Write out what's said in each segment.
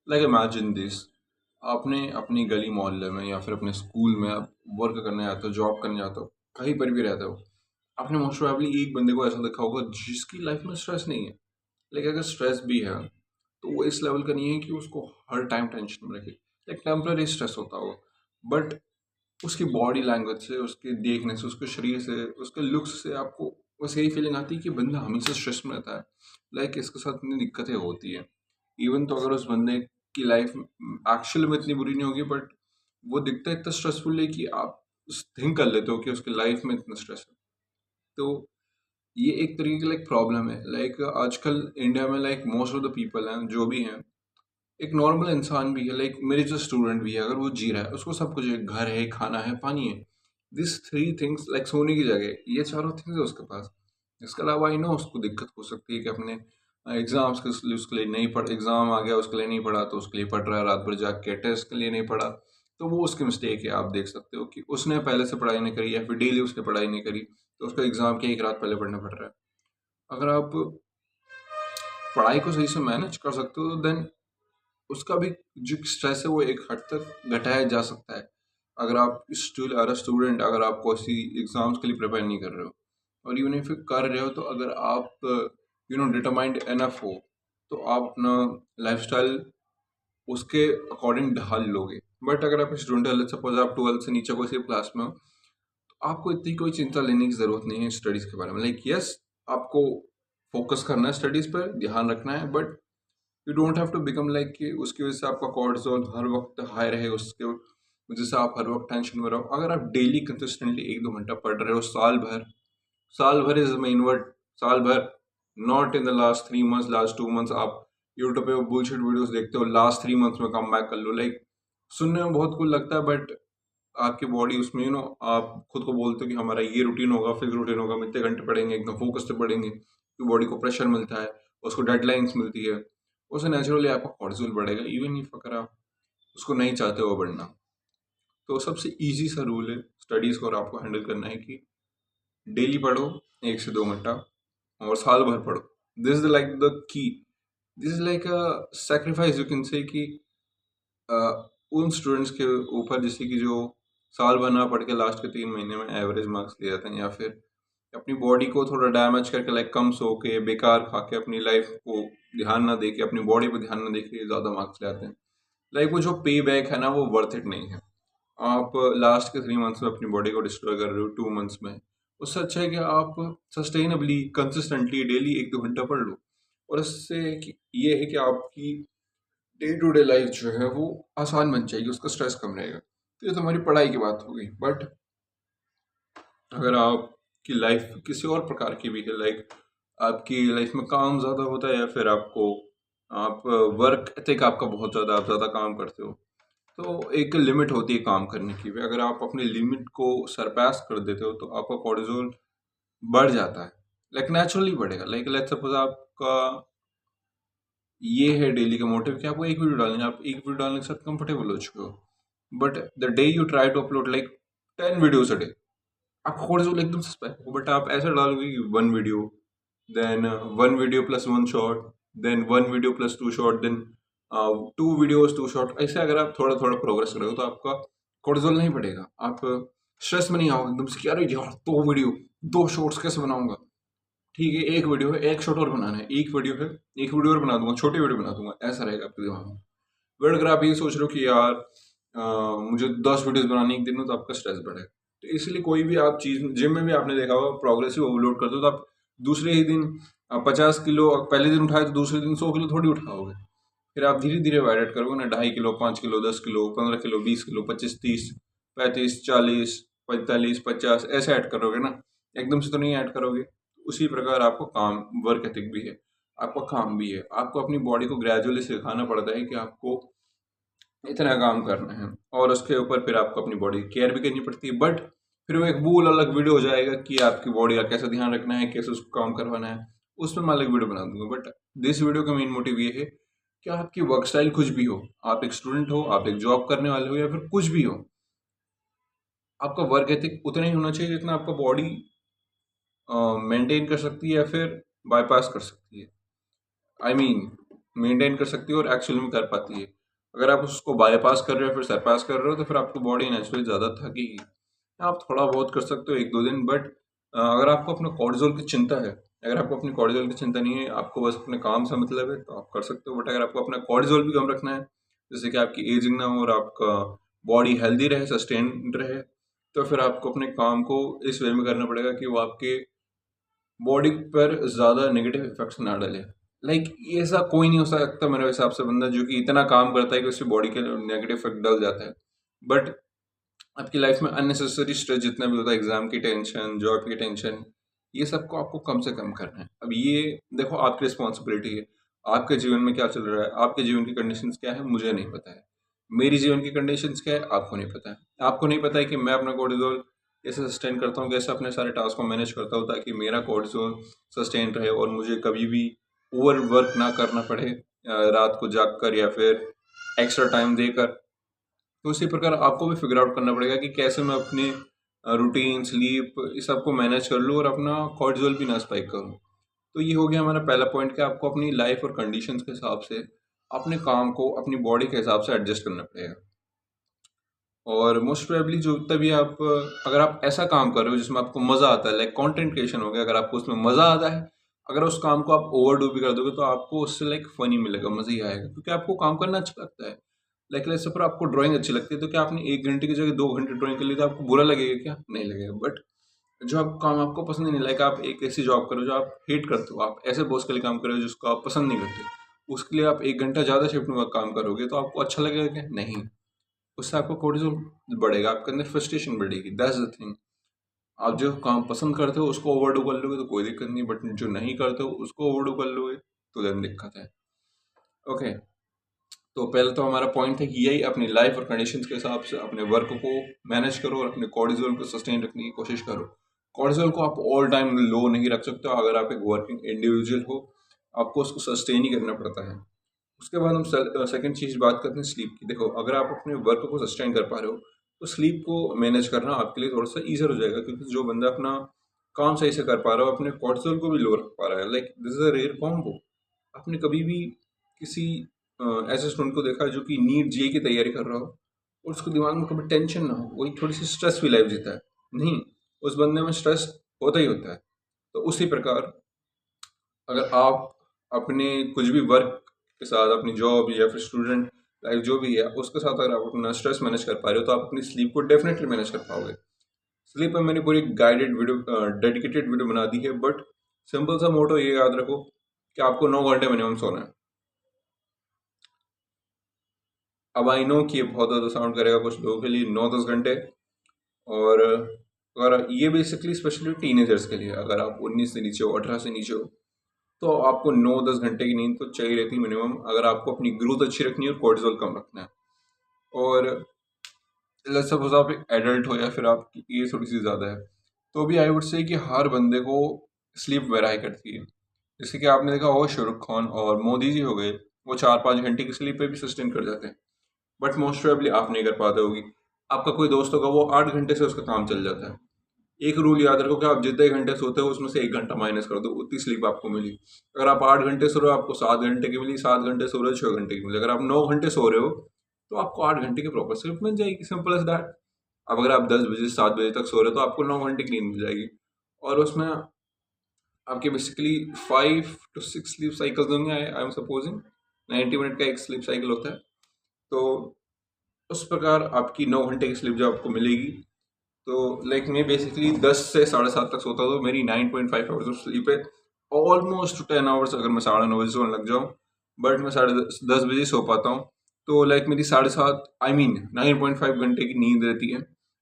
Like imagine this, आपने अपनी गली मोहल्ले में या फिर अपने स्कूल में आप वर्क करने जाते हो, जॉब करने जाते हो, कहीं पर भी रहते हो, आपने मोस्ट प्रोबेबली एक बंदे को ऐसा देखा होगा जिसकी लाइफ में स्ट्रेस नहीं है। लेकिन अगर स्ट्रेस भी है तो वो इस लेवल का नहीं है कि उसको हर टाइम टेंशन में रखे। एक टेम्पररी स्ट्रेस होता होगा, बट उसकी बॉडी लैंग्वेज से, उसके देखने से, उसके शरीर से, उसके लुक्स से आपको बस यही फीलिंग आती है कि बंदा हमेशा स्ट्रेस में रहता है। लाइक इसके साथ इतनी दिक्कतें होती है। इवन तो अगर उस बंदे की लाइफ एक्चुअल में इतनी बुरी नहीं होगी, बट वो दिखता है इतना स्ट्रेसफुल है कि आप थिंक कर लेते हो कि उसकी लाइफ में इतना स्ट्रेस है। तो ये एक तरीके की लाइक प्रॉब्लम है। लाइक आजकल इंडिया में like most of the people हैं जो भी हैं, एक नॉर्मल इंसान भी है, लाइक मेरे जो स्टूडेंट भी है, अगर वो जी रहा है उसको सब कुछ है, घर है, खाना है, पानी है, दिस थ्री थिंग्स, लाइक सोने की जगह, ये चारों थिंग्स है उसके पास। इसके अलावा आई नो उसको दिक्कत हो सकती है कि अपने एग्जाम्स के लिए, उसके लिए नहीं पढ़, एग्जाम आ गया उसके लिए नहीं पढ़ा तो उसके लिए पढ़ रहा है रात भर जाग के, टेस्ट के लिए नहीं पढ़ा तो वो उसकी मिस्टेक है। आप देख सकते हो कि उसने पहले से पढ़ाई नहीं करी या फिर डेली उसने पढ़ाई नहीं करी, तो उसको एग्जाम के एक रात पहले पढ़ना पड़ रहा है। अगर आप पढ़ाई को सही से मैनेज कर सकते हो देन उसका भी जो स्ट्रेस है वो एक हद तक घटाया जा सकता है। अगर आप स्टिल आर अ स्टूडेंट, अगर आप किसी एग्जाम्स के लिए प्रिपेयर नहीं कर रहे हो, और इवन इफ कर रहे हो तो अगर आप डिटरमाइंड एनफ हो तो आप अपना लाइफस्टाइल उसके अकॉर्डिंग ढाल लोगे। बट अगर आप स्टूडेंट है, सपोज आप 12th से नीचे कोई क्लास में हो, तो आपको इतनी कोई चिंता लेने की ज़रूरत नहीं है स्टडीज़ के बारे में। लाइक यस, आपको फोकस करना है स्टडीज़ पर, ध्यान रखना है, but you don't have to become like कि उसकी वजह से आपका कॉर्टिसोल हर वक्त हाई रहे, उसके वजह से आप हर वक्त टेंशन में रहो। अगर आप डेली कंसिस्टेंटली 1-2 घंटा पढ़ रहे हो साल भर इज मेन वर्ड, साल भर, not in the last 3 months, last 2 months. आप यूट्यूब पे बुलशिट वीडियोस देखते हो, लास्ट 3 मंथ्स में कम बैक कर लो। लाइक सुनने में बहुत कुछ लगता है, बट आपकी बॉडी उसमें आप खुद को बोलते हो कि हमारा ये रूटीन होगा, फिक्स रूटीन होगा, हम इतने घंटे पढ़ेंगे, एकदम फोकस से पढ़ेंगे, तो बॉडी को प्रेशर मिलता है, उसको डेडलाइंस मिलती है, उससे नेचुरली आपका कॉर्टिसोल बढ़ेगा, इवन इफ अगर आप उसको नहीं चाहते हो बढ़ना। तो सबसे इजी सा रूल है स्टडीज़ को और आपको हैंडल करना है कि डेली पढ़ो 1 से 2 घंटा, और साल भर पढ़ो। This is like the key, this is like a sacrifice you can say कि अ, उन स्टूडेंट्स के ऊपर जैसे कि जो साल भर ना पढ़ के लास्ट के 3 महीने में एवरेज मार्क्स ले जाते हैं, या फिर अपनी बॉडी को थोड़ा डैमेज करके, लाइक कम सो के, बेकार खा के, अपनी लाइफ को ध्यान ना दे के, अपनी बॉडी पे ध्यान ना दे के ज़्यादा मार्क्स ले आते हैं। लाइक वो जो पे बैक है ना, वो वर्थ इट नहीं है। आप लास्ट के 3 मंथ्स में अपनी बॉडी को डिस्ट्रॉय कर रहे हो 2 मंथ्स में। उससे अच्छा है कि आप सस्टेनेबली कंसिस्टेंटली डेली 1-2 घंटा पढ़ लो, और इससे ये है कि आपकी डे टू डे लाइफ जो है वो आसान बन जाएगी, उसका स्ट्रेस कम रहेगा। तो ये तो हमारी पढ़ाई की बात हो गई। बट अगर आपकी लाइफ किसी और प्रकार की भी है, लाइक आपकी लाइफ में काम ज़्यादा होता है, या फिर आपको आप वर्क एथिक आपका बहुत ज़्यादा, आप ज़्यादा काम करते हो, तो एक लिमिट होती है काम करने की भी। अगर आप अपनी लिमिट को सरपास कर देते हो तो आपका कॉर्टिसोल बढ़ जाता है, लाइक नेचुरली बढ़ेगा। लाइक लेट्स सपोज आपका ये है डेली का मोटिव कि आपको एक वीडियो डालनी है, आप एक वीडियो डालने के साथ कंफर्टेबल हो चुके हो, but the day you try to upload like 10 videos a day, आपका कोर्टिसोल एकदम से स्पाइक होगा। बट आप ऐसा डालोगे कि 1 video, then 1 video plus 1 short, then 1 video plus 2 short, then 2 videos 2 short, ऐसे अगर आप थोड़ा थोड़ा प्रोग्रेस करोगे तो आपका कोर्टिसोल नहीं बढ़ेगा। आप स्ट्रेस में नहीं आओगे एकदम से कि अरे यार 2 वीडियो 2 शॉर्ट्स कैसे बनाऊंगा। ठीक है, एक वीडियो है, एक शॉट और बनाना है, एक वीडियो है, एक वीडियो और बना दूंगा, छोटी वीडियो बना दूंगा, ऐसा रहेगा आपके दिमाग में। बट अगर आप ये सोच रहे हो कि यार मुझे 10 वीडियोस बनानी एक दिन में, तो आपका स्ट्रेस बढ़ेगा। तो इसलिए कोई भी आप चीज़, जिम में भी आपने देखा होगा, प्रोग्रेसिव ओवरलोड करते हो तो आप दूसरे ही दिन 50 किलो पहले दिन उठाए तो दूसरे दिन 100 किलो थोड़ी उठाओगे। फिर आप धीरे धीरे वाइड करोगे ना, 2.5 kilo, 5 kilo, 10 kilo, 15 kilo, 20 kilo, 25, 30, 35, 40, 45, 50, ऐसे ऐड करोगे ना, एकदम से तो नहीं ऐड करोगे। उसी प्रकार आपको काम, वर्क एथिक भी है, आपका काम भी है, आपको अपनी बॉडी को ग्रेजुअली सिखाना पड़ता है कि आपको इतना काम करना है, और उसके ऊपर फिर आपको अपनी बॉडी केयर भी करनी पड़ती है। बट फिर वो एक वूल अलग वीडियो हो जाएगा कि आपकी बॉडी का कैसे ध्यान रखना है, कैसे उसको काम करवाना है, उसमें मैं अलग वीडियो बना दूंगा। बट दिस वीडियो का मेन मोटिव ये है कि आपकी वर्क स्टाइल कुछ भी हो, आप एक स्टूडेंट हो, आप एक जॉब करने वाले हो, या फिर कुछ भी हो, आपका वर्क एथिक उतना ही होना चाहिए जितना आपका बॉडी मेंटेन कर सकती है या फिर बाईपास कर सकती है। आई मीन मेंटेन कर सकती है और एक्चुअली में कर पाती है। अगर आप उसको बाईपास कर रहे हो फिर सरपास कर रहे हो तो फिर आपकी बॉडी नेचुरली ज़्यादा थकेगी। आप थोड़ा बहुत कर सकते हो 1-2 दिन, बट अगर आपको अपना कॉर्टिसोल की चिंता है, अगर आपको अपनी कॉर्टिसोल की चिंता नहीं है, आपको बस अपने काम से मतलब है तो आप कर सकते हो। बट अगर आपको अपना कॉर्टिसोल भी कम रखना है, जैसे कि आपकी एजिंग ना हो और आपका बॉडी हेल्दी रहे, सस्टेन्ड रहे, तो फिर आपको अपने काम को इस वे में करना पड़ेगा कि वो आपके बॉडी पर ज़्यादा नेगेटिव इफेक्ट्स ना डाले। लाइक ऐसा कोई नहीं हो सकता मेरे हिसाब से बंदा जो कि इतना काम करता है कि उसकी बॉडी के नेगेटिव इफेक्ट डल जाता है। बट आपकी लाइफ में अननेसेसरी स्ट्रेस जितना भी होता है, एग्जाम की टेंशन, जॉब की टेंशन, ये सबको आपको कम से कम करना है। अब ये देखो आपकी रिस्पॉन्सिबिलिटी है, आपके जीवन में क्या चल रहा है, आपके जीवन की कंडीशंस क्या है मुझे नहीं पता है, मेरी जीवन की कंडीशंस क्या है आपको नहीं पता है। आपको नहीं पता है कि मैं अपना कोर्टिसोल कैसे सस्टेन करता हूँ, कैसे अपने सारे टास्क को मैनेज करता हूँ ताकि मेरा कोर्टिसोल सस्टेन रहे और मुझे कभी भी ओवर वर्क ना करना पड़े, रात को जाग कर या फिर एक्स्ट्रा टाइम देकर। तो उसी प्रकार आपको भी फिगर आउट करना पड़ेगा कि कैसे मैं अपने रूटीन, स्लीप इस सब को मैनेज कर लूँ और अपना कॉर्टिसोल भी ना स्पाइक करूँ। तो ये हो गया हमारा पहला पॉइंट कि आपको अपनी लाइफ और कंडीशंस के हिसाब से अपने काम को अपनी बॉडी के हिसाब से एडजस्ट करना पड़ेगा। और मोस्ट प्रोबेबली जो तभी आप अगर आप ऐसा काम कर रहे हो जिसमें आपको मज़ा आता है, लाइक कंटेंट क्रिएशन हो गया, अगर आपको उसमें मज़ा आता है, अगर उस काम को आप ओवरडू भी कर दोगे तो आपको उससे लाइक फनी मिलेगा, मज़ा ही आएगा क्योंकि आपको काम करना अच्छा लगता है। लाइक लेट्स सपोज आपको ड्राइंग अच्छी लगती है तो क्या आपने 1 घंटे की जगह 2 घंटे ड्राइंग कर ली तो आपको बुरा लगेगा क्या? नहीं लगेगा। बट जो आप काम आपको पसंद नहीं, लाइक आप एक ऐसी जॉब करो जो आप हेट करते हो, आप ऐसे बॉस के लिए काम कर रहे हो जिसको आप पसंद नहीं करते, उसके लिए आप 1 घंटा ज़्यादा शिफ्ट में काम करोगे तो आपको अच्छा लगेगा क्या? नहीं। उससे आपका कोर्टिसोल बढ़ेगा, आपके अंदर फ्रस्ट्रेशन बढ़ेगी, दैट्स द थिंग। आप जो काम पसंद करते हो उसको ओवरडू कर लोगे तो कोई दिक्कत नहीं, बट जो नहीं करते हो उसको ओवरडू कर लोगे तो देन दिक्कत है। ओके, तो पहले तो हमारा पॉइंट है कि यही अपनी लाइफ और कंडीशंस के हिसाब से अपने वर्क को मैनेज करो और अपने कॉर्टिसोल को सस्टेन रखने की कोशिश करो। कॉर्टिसोल को आप ऑल टाइम लो नहीं रख सकते हो, अगर आप एक वर्किंग इंडिविजुअल हो आपको उसको सस्टेन ही करना पड़ता है। उसके बाद हम सेकंड चीज़ बात करते हैं स्लीप की। देखो अगर आप अपने वर्क को सस्टेन कर पा रहे हो तो स्लीप को मैनेज करना आपके लिए थोड़ा सा ईजियर हो जाएगा, क्योंकि जो बंदा अपना काम सही से कर पा रहा हो अपने कॉर्टिसोल को भी लो रख पा रहा है, like this is a rare combo. आपने कभी भी किसी ऐसे स्टूडेंट को देखा है जो कि नीट जे की तैयारी कर रहा हो और उसको दिमाग में कभी टेंशन ना हो, वही थोड़ी सी स्ट्रेस फ्री लाइफ जीता है? नहीं, उस बंदे में स्ट्रेस होता ही होता है। तो उसी प्रकार अगर आप अपने कुछ भी वर्क के साथ, अपनी जॉब या फिर स्टूडेंट लाइफ जो भी है उसके साथ अगर आप अपना स्ट्रेस मैनेज कर पा रहे हो तो आप अपनी स्लीप को डेफिनेटली मैनेज कर पाओगे। स्लीप में मैंने पूरी गाइडेड वीडियो, डेडिकेटेड वीडियो बना दी है, बट सिंपल सा मोटो ये याद रखो कि आपको 9 घंटे मिनिमम सोना है। अब आई नो कि ये बहुत ज़्यादा साउंड करेगा कुछ लोगों के लिए 9-10 घंटे, और अगर ये बेसिकली स्पेशली टीनेजर्स के लिए, अगर आप 19 से नीचे हो, 18 से नीचे हो, तो आपको 9-10 घंटे की नींद तो चाहिए रहती है मिनिमम, अगर आपको अपनी ग्रोथ अच्छी रखनी है और कोर्टिसोल कम रखना है। और लेट्स सपोज आप एक एडल्ट हो या फिर आपकी एज थोड़ी सी ज़्यादा है, तो भी आई वुड से कि हर बंदे को स्लीप वेराई करती है। जैसे कि आपने देखा होगा शाहरुख खान और मोदी जी हो गए, वो 4-5 घंटे की स्लीप पे भी सस्टेन कर जाते हैं, बट मोस्ट प्रोबेबली आप नहीं कर पाते होगी। आपका कोई दोस्त होगा वो 8 घंटे से उसका काम चल जाता है। एक रूल याद रखो कि आप जितने घंटे सोते हो उसमें से 1 घंटा माइनस कर दो, उतनी स्लीप आपको मिली। अगर आप 8 घंटे सो रहे हो आपको 7 घंटे की मिली, 7 घंटे सो रहे हो 6 घंटे की मिली। अगर आप 9 घंटे सो रहे हो तो आपको 8 घंटे की प्रॉपर स्लीप मिल जाएगी, सिंपल एज दैट। अब अगर आप 10 बजे 7 बजे तक सो रहे हो तो आपको 9 घंटे की नींद मिल जाएगी, और उसमें आपके बेसिकली 5 to 6 स्लीप साइकिल्स होंगे, आई एम सपोजिंग 90 मिनट का एक स्लीप साइकिल होता है। तो उस प्रकार आपकी 9 घंटे की स्लीप जो आपको मिलेगी, तो लाइक मैं बेसिकली 10 से 7:30 तक सोता हूँ, तो मेरी 9.5 आवर्स ऑफ स्लीप है। ऑलमोस्ट 10 आवर्स अगर मैं 9:30 बजे सोने लग जाऊँ, बट मैं 10:30 बजे सो पाता हूँ। तो लाइक मेरी 7:30 आई मीन 9.5 घंटे की नींद रहती है,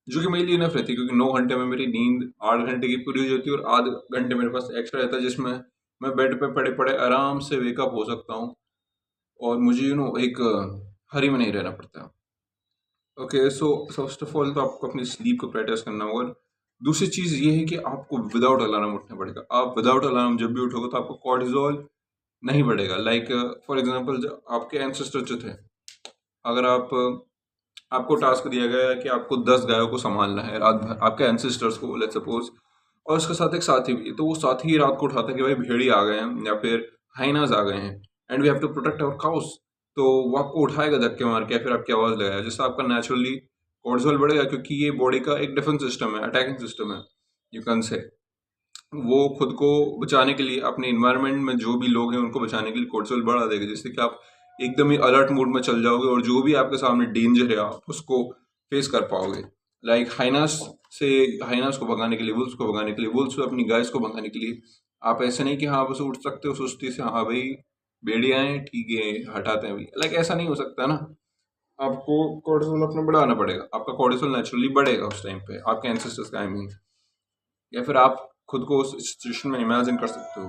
जो कि मेरे लिए इनफ रहती है, क्योंकि 9 घंटे में मेरी नींद 8 घंटे की पूरी हो जाती है और आध घंटे मेरे पास एक्स्ट्रा रहता है जिसमें मैं बेड पे पड़े पड़े आराम से वेकअप हो सकता हूँ और मुझे एक हरी में नहीं रहना पड़ता। Okay, so first of all तो आपको अपनी स्लीप को प्रायोरिटाइज करना होगा। दूसरी चीज़ ये है कि आपको विदाउट अलार्म उठना पड़ेगा। आप विदाउट अलार्म जब भी उठोगे तो आपको कॉर्टिसोल नहीं बढ़ेगा। लाइक फॉर एग्जांपल जो आपके एंसेस्टर जो थे, अगर आपको टास्क दिया गया है कि आपको 10 गायों को संभालना है रात भर, आपके एंसेस्टर्स को लेट्स सपोज, और उसके साथ एक साथी भी, तो वो साथी रात को उठाता है कि भाई भेड़िए आ गए हैं या फिर हाइनाज आ गए हैं, and we have to protect our cows. तो वो आपको उठाएगा धक्के मार के, फिर आपकी आवाज़ लगाएगा, जिससे आपका नेचुरली कोर्टिसोल बढ़ेगा, क्योंकि ये बॉडी का एक डिफेंस सिस्टम है, अटैकिंग सिस्टम है, यू कैन से। वो खुद को बचाने के लिए, अपने इन्वायरमेंट में जो भी लोग हैं उनको बचाने के लिए कोर्टिसोल बढ़ा देगा, जिससे कि आप एकदम ही अलर्ट मूड में चल जाओगे और जो भी आपके सामने डेंजर है आप उसको फेस कर पाओगे। लाइक हाइनास से, हाइनास को भगाने के लिए, वुल्स को भगाने के लिए, वुल्स से अपनी गाइस को भगाने के लिए आप ऐसे नहीं कि हाँ बस उठ सकते हो सुस्ती से, हाँ भाई भेड़िया हैं ठीक है हटाते हैं भाई, लाइक ऐसा नहीं हो सकता ना। आपको कोर्टिसोल अपना बढ़ाना पड़ेगा, आपका कोर्टिसोल नेचुरली बढ़ेगा उस टाइम पे, आपके एंसेस्टर्स का आई मीन। या फिर आप खुद को उस सिचुएशन में इमेजिन कर सकते हो,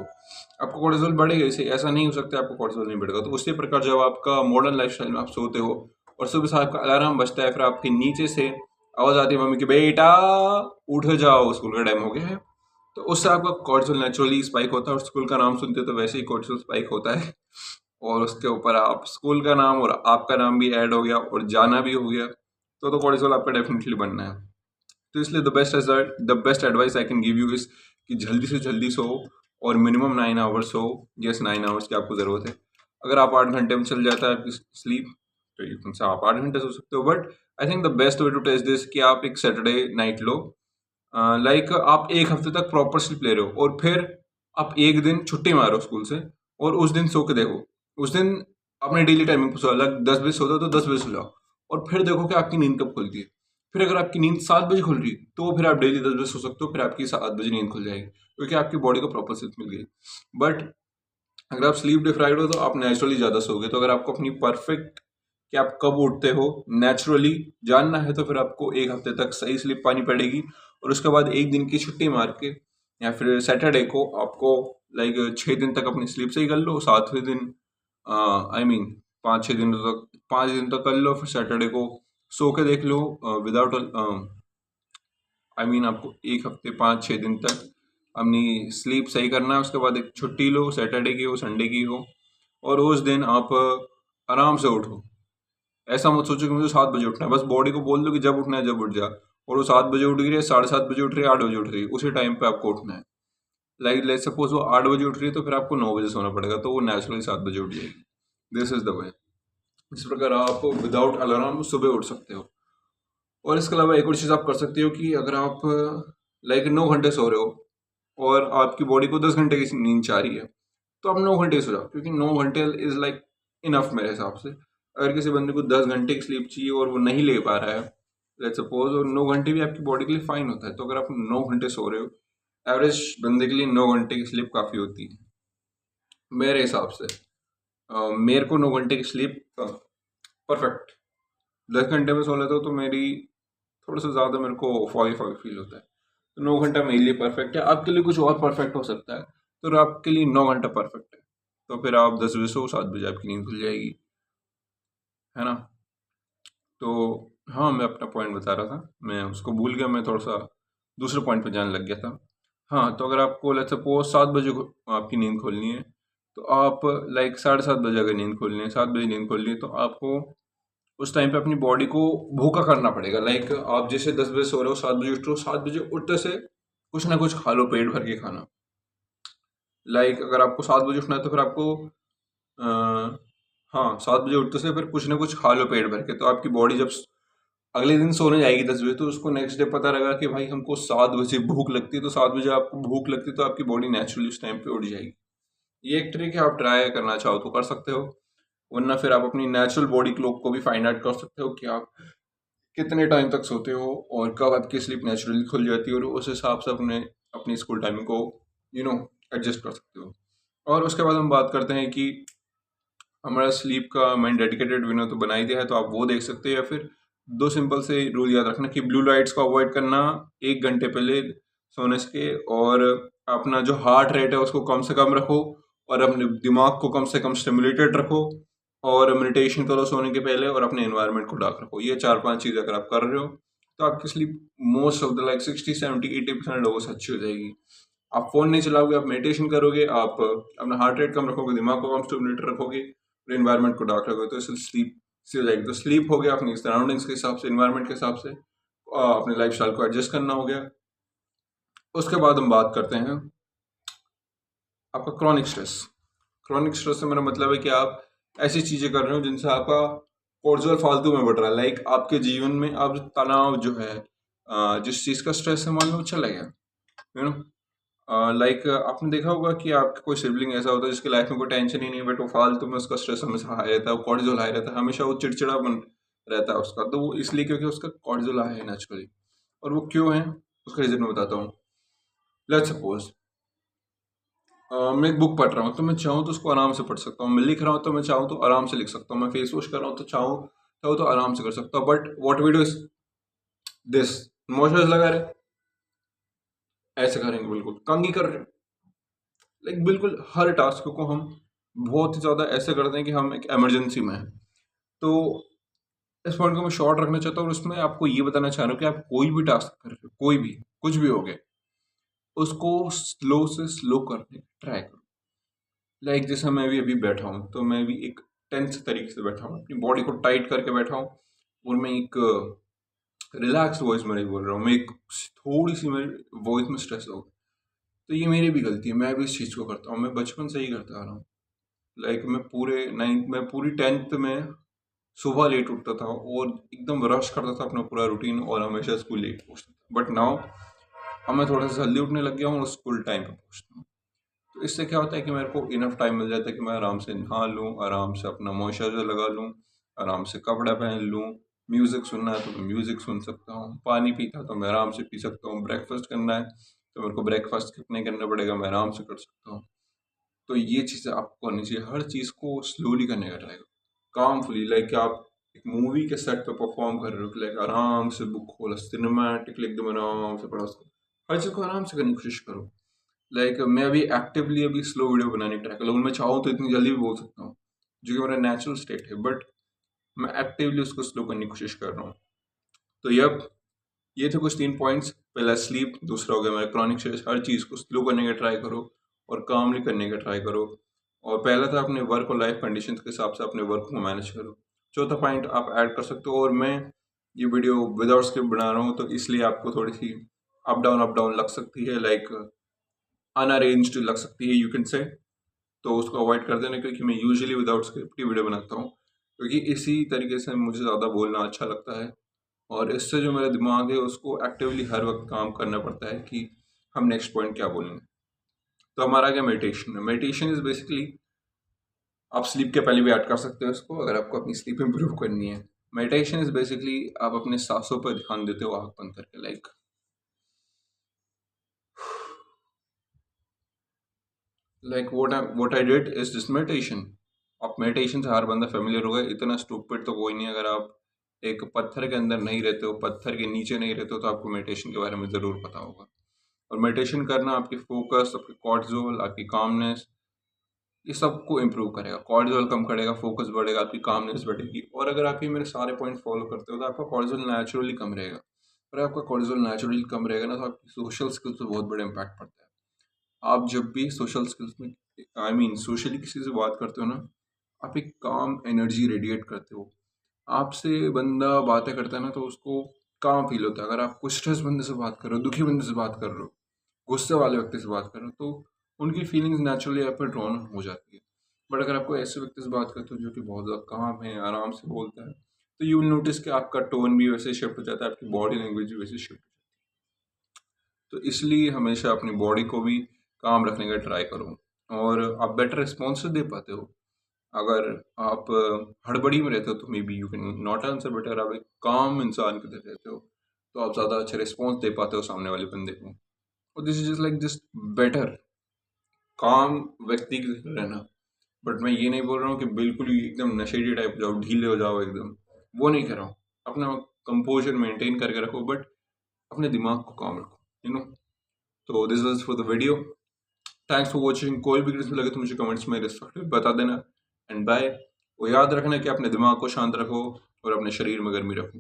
आपको कोर्टिसोल बढ़ेगा। इसे ऐसा नहीं हो सकता आपको कोर्टिसोल नहीं बढ़ेगा। तो उसी प्रकार जब आपका मॉडर्न लाइफस्टाइल में आप सोते हो और सुबह से आपका अलार्म बजता है, फिर आपके नीचे से आवाज़ आती है मम्मी की, बेटा उठ जाओ स्कूल का टाइम हो गया है, तो उससे आपका कोर्टिसोल नेचुरली स्पाइक होता है। और स्कूल का नाम सुनते हो तो वैसे ही कोर्टिसोल स्पाइक होता है, और उसके ऊपर आप स्कूल का नाम और आपका नाम भी ऐड हो गया और जाना भी हो गया, तो कोर्टिसोल आपका डेफिनेटली बनना है। तो इसलिए the best advice I can give you is कि जल्दी से जल्दी सो, और minimum 9 hours so. Yes, 9 hours की आपको ज़रूरत है। अगर आप 8 घंटे में चल जाता है आपकी स्लीप, तो यू कैन से आप 8 घंटे सो सकते हो। But I think the best way to test this कि आप एक सैटरडे नाइट लो, लाइक आप एक हफ्ते तक प्रॉपर स्लीप ले रहे हो, और फिर आप एक दिन छुट्टी मारो स्कूल से, और उस दिन सो के देखो। उस दिन अपने डेली टाइमिंग पर सो, अलग 10 बजे सोते हो तो 10 बजे सो जाओ, और फिर देखो कि आपकी नींद कब खुलती है। फिर अगर आपकी नींद 7 बजे खुल रही है तो फिर आप डेली 10 बजे सो सकते हो, फिर आपकी 7 बजे नींद खुल जाएगी, क्योंकि आपकी बॉडी को प्रॉपर स्लीप मिल गई। बट अगर आप स्लीप डिप्राइव्ड हो तो आप नेचुरली ज़्यादा सोगे। तो अगर आपको अपनी परफेक्ट कि आप कब उठते हो नेचुरली जानना है, तो फिर आपको एक हफ्ते तक सही स्लीप पानी पड़ेगी, और उसके बाद एक दिन की छुट्टी मार के या फिर सैटरडे को आपको लाइक 6 दिन तक अपनी स्लीप सही कर लो। 7वें दिन आई मीन 5-6 दिन तक कर लो, फिर सैटरडे को सो के देख लो विदाउट आई मीन आपको एक हफ्ते 5-6 दिन तक अपनी स्लीप सही करना है। उसके बाद एक छुट्टी लो, सैटरडे की हो संडे की हो, और उस दिन आप आराम से उठो। ऐसा मत सोचो कि मुझे 7 बजे उठना है, बस बॉडी को बोल दो कि जब उठना है जब उठ जा, और वो 7 बजे उठ रही है, 7:30 बजे उठ रही है, 8 बजे उठ रही है, उसी टाइम पे आपको उठना है। लाइक लेट्स सपोज वो 8 बजे उठ रही है तो फिर आपको 9 बजे सोना पड़ेगा, तो वो नेचुरली 7 बजे उठ जाएगी। This is the way. इस प्रकार आप विदाउट अलार्म सुबह उठ सकते हो। और इसके अलावा एक और चीज़ आप कर सकते हो कि अगर आप लाइक 9 घंटे सो रहे हो और आपकी बॉडी को 10 घंटे की नींद चाह रही है, तो आप 9 घंटे सो जाओ, क्योंकि 9 घंटे इज लाइक इनफ मेरे हिसाब से। अगर किसी बंदे को 10 घंटे की स्लीप चाहिए और वो नहीं ले पा रहा है, लेट्स सपोज, और 9 घंटे भी आपकी बॉडी के लिए फाइन होता है, तो अगर आप 9 घंटे सो रहे हो, एवरेज बंदे के लिए 9 घंटे की स्लीप काफ़ी होती है मेरे हिसाब से। मेरे को 9 घंटे की स्लीप परफेक्ट, 10 घंटे में सो लेता हूँ तो मेरी थोड़ा सा ज़्यादा मेरे को फॉगी फॉगी फील होता है, तो 9 घंटा मेरे लिए परफेक्ट है। आपके लिए कुछ और परफेक्ट हो सकता है, तो आपके लिए 9 घंटा परफेक्ट है। तो फिर आप 10 बजे सो, 7 बजे आपकी नींद खुल जाएगी, है ना। तो हाँ, मैं अपना पॉइंट बता रहा था, मैं उसको भूल गया, मैं थोड़ा सा दूसरे पॉइंट पे जाने लग गया था। हाँ, तो अगर आपको लेट्स सपोज 7 बजे आपकी नींद खोलनी है, तो आप लाइक 7:30 बजे अगर नींद खोलनी है, 7 बजे नींद खोलनी है, तो आपको उस टाइम पे अपनी बॉडी को भूखा करना पड़ेगा। लाइक आप जैसे 10 बजे सो रहे हो, 7 बजे उठ रहे हो, 7 बजे उठते से कुछ ना कुछ खा लो, पेट भर के खाना। लाइक अगर आपको 7 बजे उठना है तो फिर आपको हाँ, 7 बजे उठते से फिर कुछ ना कुछ खा लो पेट भर के, तो आपकी बॉडी जब अगले दिन सोने जाएगी 10 बजे, तो उसको नेक्स्ट डे पता लगा कि भाई हमको 7 बजे भूख लगती है, तो 7 बजे आपको भूख लगती है, तो आपकी बॉडी नेचुरली उस टाइम पे उठ जाएगी। ये एक ट्रिक है, आप ट्राई करना चाहो तो कर सकते हो, वरना फिर आप अपनी नेचुरल बॉडी क्लॉक को भी फाइंड आउट कर सकते हो कि आप कितने टाइम तक सोते हो और कब आपकी स्लीप नेचुरली खुल जाती है, और उस हिसाब से अपनी स्कूल टाइमिंग को एडजस्ट कर सकते हो। और उसके बाद हम बात करते हैं कि हमारा स्लीप का मैंने डेडिकेटेड वीडियो तो बना ही दिया है, तो आप वो देख सकते हैं। या फिर 2 सिंपल से रूल याद रखना कि ब्लू लाइट्स को अवॉइड करना 1 घंटे पहले सोने से, और अपना जो हार्ट रेट है उसको कम से कम रखो, और अपने दिमाग को कम से कम स्टिमुलेटेड रखो, और मेडिटेशन करो सोने के पहले, और अपने एनवायरनमेंट को डार्क रखो। ये 4-5 चीज़ अगर आप कर रहे हो तो आपकी sleep most of the like 60-70-80% लोगों से अच्छी हो जाएगी। आप फ़ोन नहीं चलाओगे, आप मेडिटेशन करोगे, आप अपना हार्ट रेट कम रखोगे, दिमाग को कम स्टिमुलेटेड रखोगे, इन्वायरमेंट को डार्क रखोगे, तो इससे स्लीप से हो जाएगी। तो स्लीप हो गया, अपनी सराउंडिंग्स के हिसाब से, इन्वायरमेंट के हिसाब से अपने लाइफस्टाइल को एडजस्ट करना हो गया। उसके बाद हम बात करते हैं आपका क्रॉनिक स्ट्रेस। क्रॉनिक स्ट्रेस से मेरा मतलब है कि आप ऐसी चीज़ें कर रहे हो जिनसे आपका कोर्टिसोल फालतू में बढ़ रहा है। लाइक आपके जीवन में अब तनाव जो है, जिस चीज़ का स्ट्रेस है, मान लो चला गया, यू नो। लाइक आपने देखा होगा कि आपका कोई सिबलिंग ऐसा होता है जिसकी लाइफ में कोई टेंशन ही नहीं, बट वो फालतू में उसका स्ट्रेस हमेशा हाई रहता है, वो कॉर्टिसोल हाई रहता है, हमेशा वो चिड़चिड़ापन रहता है उसका। तो वो इसलिए क्योंकि उसका कॉर्टिसोल हाई है नेचुरली। और वो क्यों है, उसका रीज़न मैं बताता हूँ। लेट्स सपोज मैं एक बुक पढ़ रहा हूँ, तो मैं चाहूँ तो उसको आराम से पढ़ सकता हूँ। मैं लिख रहा हूँ तो मैं चाहूँ तो आराम से लिख सकता हूँ। मैं फेस वॉश कर रहा हूँ तो चाहूँ तो आराम से कर सकता हूँ। But what we do is this, moisturiser लगा रहे, ऐसे करेंगे, बिल्कुल कंघी कर रहे, लाइक बिल्कुल हर टास्क को हम बहुत ही ज़्यादा ऐसे करते हैं कि हम एक इमरजेंसी में हैं। तो इस पॉइंट को मैं शॉर्ट रखना चाहता हूँ और उसमें आपको ये बताना चाह रहा हूँ कि आप कोई भी टास्क कर रहे हो, कोई भी, कुछ भी हो गया, उसको स्लो से स्लो करने की ट्राई करो। लाइक जैसे मैं भी अभी बैठा हूँ, तो मैं भी एक टेंस तरीके से बैठा हूँ, अपनी बॉडी को टाइट करके बैठा हूँ, और मैं एक रिलैक्स वॉइस में नहीं बोल रहा हूँ, मैं एक थोड़ी सी मेरी वॉइस में स्ट्रेस हो। तो ये मेरी भी गलती है, मैं भी इस चीज़ को करता हूँ, मैं बचपन से ही करता आ रहा हूँ। लाइक मैं पूरी 10th में सुबह लेट उठता था और एकदम रश करता था अपना पूरा रूटीन, और हमेशा स्कूल लेट पहुँचता था। बट नाउ अब मैं थोड़ा सा जल्दी उठने लग गया हूँ और स्कूल टाइम पे पहुँचता हूँ। तो इससे क्या होता है कि मेरे को इनफ टाइम मिल जाता है कि मैं आराम से नहा लूँ, आराम से अपना मॉइस्चराइजर लगा लूँ, आराम से कपड़ा पहन लूँ। म्यूज़िक सुनना है तो मैं म्यूज़िक सुन सकता हूँ, पानी पीता तो मैं आराम से पी सकता हूँ, ब्रेकफास्ट करना है तो मेरे को ब्रेकफास्ट स्किप नहीं करना पड़ेगा, मैं आराम से कर सकता हूँ। तो ये चीज़ें आपको करनी चाहिए, हर चीज़ को स्लोली करने का ट्राई करो, कामफुली। लाइक आप एक मूवी के सेट पे परफॉर्म कर रहे हो, लाइक आराम से बुक खोला, सिनेमैटिकली एकदम आराम से पढ़ा उसको, हर चीज़ को आराम से करने की कोशिश करो। लाइक मैं अभी एक्टिवली अभी स्लो वीडियो बनाने की ट्राई कर रहा हूँ, मैं चाहूँ तो इतनी जल्दी भी बोल सकता हूँ, जो कि मेरा नेचुरल स्टेट है, बट मैं एक्टिवली उसको स्लो करने की कोशिश कर रहा हूँ। तो ये थे कुछ 3 पॉइंट्स। पहला स्लीप, दूसरा हो गया मेरा क्रॉनिक स्ट्रेस। हर चीज़ को स्लो करने का ट्राई करो और कामली करने का ट्राई करो। और पहला था अपने वर्क और लाइफ कंडीशंस के हिसाब से अपने वर्क को मैनेज करो। चौथा पॉइंट आप ऐड कर सकते हो, और मैं ये वीडियो विदाउट स्क्रिप्ट बना रहा हूँ, तो इसलिए आपको थोड़ी सी अप डाउन लग सकती है, लाइक अनअरेंज्ड लग सकती है, यू कैन से। तो उसको अवॉइड कर देना, क्योंकि मैं यूजुअली विदाउट स्क्रिप्ट की वीडियो बनाता हूँ, क्योंकि इसी तरीके से मुझे ज़्यादा बोलना अच्छा लगता है। और इससे जो मेरा दिमाग है उसको एक्टिवली हर वक्त काम करना पड़ता है कि हम नेक्स्ट पॉइंट क्या बोलेंगे। तो हमारा क्या मेडिटेशन है। मेडिटेशन इज बेसिकली, आप स्लीप के पहले भी ऐड कर सकते हो इसको, अगर आपको अपनी स्लीप इंप्रूव करनी है। मेडिटेशन इज बेसिकली आप अपने सांसों पर ध्यान देते हो आँख बंद करके, like what I did is this meditation. आप मेडिटेशन से हर बंदा फेमिलियर होगा, इतना स्टूपिड तो कोई नहीं। अगर आप एक पत्थर के अंदर नहीं रहते हो, पत्थर के नीचे नहीं रहते हो, तो आपको मेडिटेशन के बारे में ज़रूर पता होगा। और मेडिटेशन करना आपकी फोकस, आपकी कॉर्टिसोल, आपकी कामनेस, ये सबको इम्प्रूव करेगा। कॉर्टिसोल कम करेगा, फोकस बढ़ेगा, आपकी कामनेस बढ़ेगी। और अगर आप ये मेरे सारे पॉइंट फॉलो करते हो तो आपका कॉर्टिसोल नेचुरली कम रहेगा। और आपका कॉर्टिसोल नेचुरली कम रहेगा ना, तो आपकी सोशल स्किल्स पे बहुत बड़ा इम्पैक्ट पड़ता है। आप जब भी सोशल स्किल्स में, आई मीन सोशली किसी से बात करते हो ना, आप एक काम एनर्जी रेडिएट करते हो। आपसे बंदा बातें करता है ना, तो उसको काम फील होता है। अगर आप कुछ स्ट्रेस बंदे से बात कर रहे हो, दुखी बंदे से बात कर रहे हो, गुस्से वाले व्यक्ति से बात कर रहे हो, तो उनकी फीलिंग्स नेचुरली आप पर ड्रॉन हो जाती है। बट अगर आपको ऐसे व्यक्ति से बात करते हो जो कि बहुत ज़्यादा काम है, आराम से बोलता है, तो यू विल नोटिस कि आपका टोन भी वैसे शिफ्ट हो जाता है, आपकी बॉडी लैंग्वेज भी वैसे शिफ्ट हो जाती है। तो इसलिए हमेशा अपनी बॉडी को भी काम रखने का ट्राई करो, और आप बेटर रिस्पॉन्स दे पाते हो। अगर आप हड़बड़ी में रहते हो तो may be you can not answer better. आप एक काम इंसान की तरह रहते हो, तो आप ज़्यादा अच्छा रिस्पॉन्स दे पाते हो सामने वाले बंदे को। और this is just like just better काम व्यक्ति की तरह रहना। बट मैं ये नहीं बोल रहा हूँ कि बिल्कुल ही एकदम नशेड़ी टाइप जाओ, ढीले हो जाओ एकदम, वो नहीं कर रहा हूँ। अपना कंपोजर मेंटेन करके रखो, बट अपने दिमाग को काम रखो, यू नो। तो this is for the video. Thanks for watching. कोई भी क्रिटिसिज्म लगे तो मुझे कमेंट्स में रिस्पेक्टिव बता देना। And bye. वो याद रखना कि अपने दिमाग को शांत रखो और अपने शरीर में गर्मी रखो।